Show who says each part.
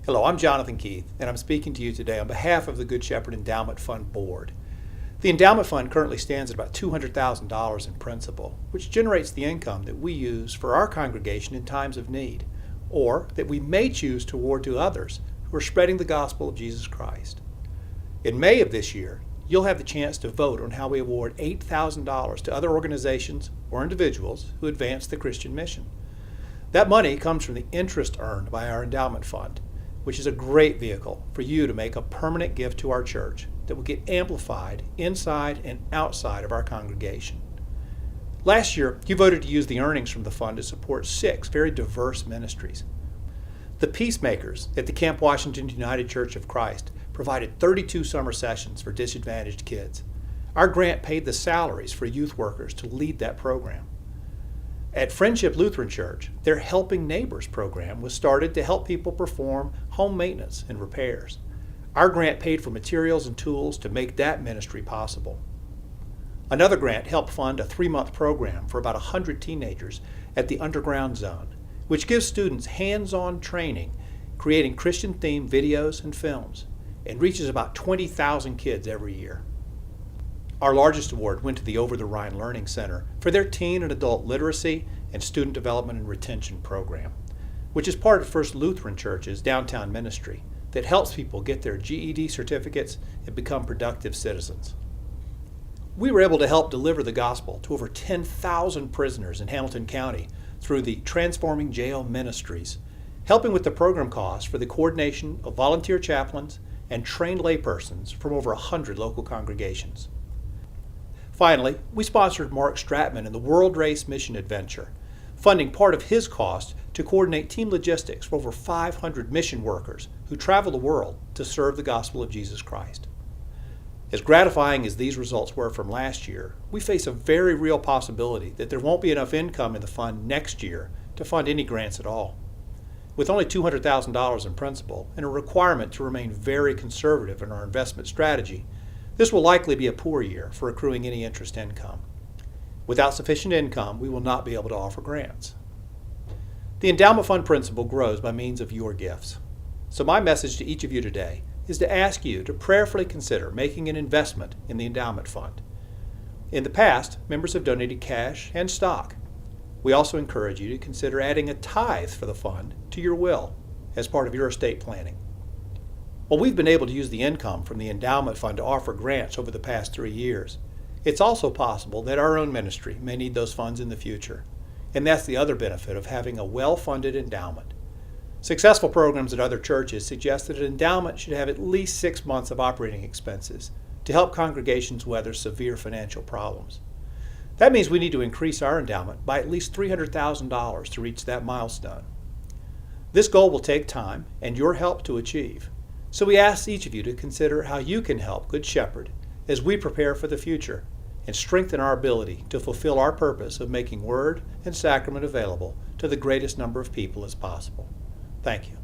Speaker 1: Hello, I'm Jonathan Keith, and I'm speaking to you today on behalf of the Good Shepherd Endowment Fund Board. The endowment fund currently stands at about $200,000 in principal, which generates the income that we use for our congregation in times of need, or that we may choose to award to others who are spreading the gospel of Jesus Christ. In May of this year, you'll have the chance to vote on how we award $8,000 to other organizations or individuals who advance the Christian mission. That money comes from the interest earned by our endowment fund, which is a great vehicle for you to make a permanent gift to our church that will get amplified inside and outside of our congregation. Last year, you voted to use the earnings from the fund to support 6 very diverse ministries. The Peacemakers at the Camp Washington United Church of Christ provided 32 summer sessions for disadvantaged kids. Our grant paid the salaries for youth workers to lead that program. At Friendship Lutheran Church, their Helping Neighbors program was started to help people perform home maintenance and repairs. Our grant paid for materials and tools to make that ministry possible. Another grant helped fund a 3-month program for about 100 teenagers at the Underground Zone, which gives students hands-on training creating Christian-themed videos and films, and reaches about 20,000 kids every year. Our largest award went to the Over the Rhine Learning Center for their teen and adult literacy and student development and retention program, which is part of First Lutheran Church's downtown ministry that helps people get their GED certificates and become productive citizens. We were able to help deliver the gospel to over 10,000 prisoners in Hamilton County through the Transforming Jail Ministries, helping with the program costs for the coordination of volunteer chaplains and trained laypersons from over 100 local congregations. Finally, we sponsored Mark Stratman in the World Race Mission Adventure, funding part of his cost to coordinate team logistics for over 500 mission workers who travel the world to serve the gospel of Jesus Christ. As gratifying as these results were from last year, we face a very real possibility that there won't be enough income in the fund next year to fund any grants at all. With only $200,000 in principal and a requirement to remain very conservative in our investment strategy, this will likely be a poor year for accruing any interest income. Without sufficient income, we will not be able to offer grants. The endowment fund principal grows by means of your gifts. So my message to each of you today is to ask you to prayerfully consider making an investment in the endowment fund. In the past, members have donated cash and stock. We also encourage you to consider adding a tithe for the fund to your will as part of your estate planning. While we've been able to use the income from the endowment fund to offer grants over the past 3 years, it's also possible that our own ministry may need those funds in the future. And that's the other benefit of having a well-funded endowment. Successful programs at other churches suggest that an endowment should have at least 6 months of operating expenses to help congregations weather severe financial problems. That means we need to increase our endowment by at least $300,000 to reach that milestone. This goal will take time and your help to achieve. So we ask each of you to consider how you can help Good Shepherd as we prepare for the future and strengthen our ability to fulfill our purpose of making Word and Sacrament available to the greatest number of people as possible. Thank you.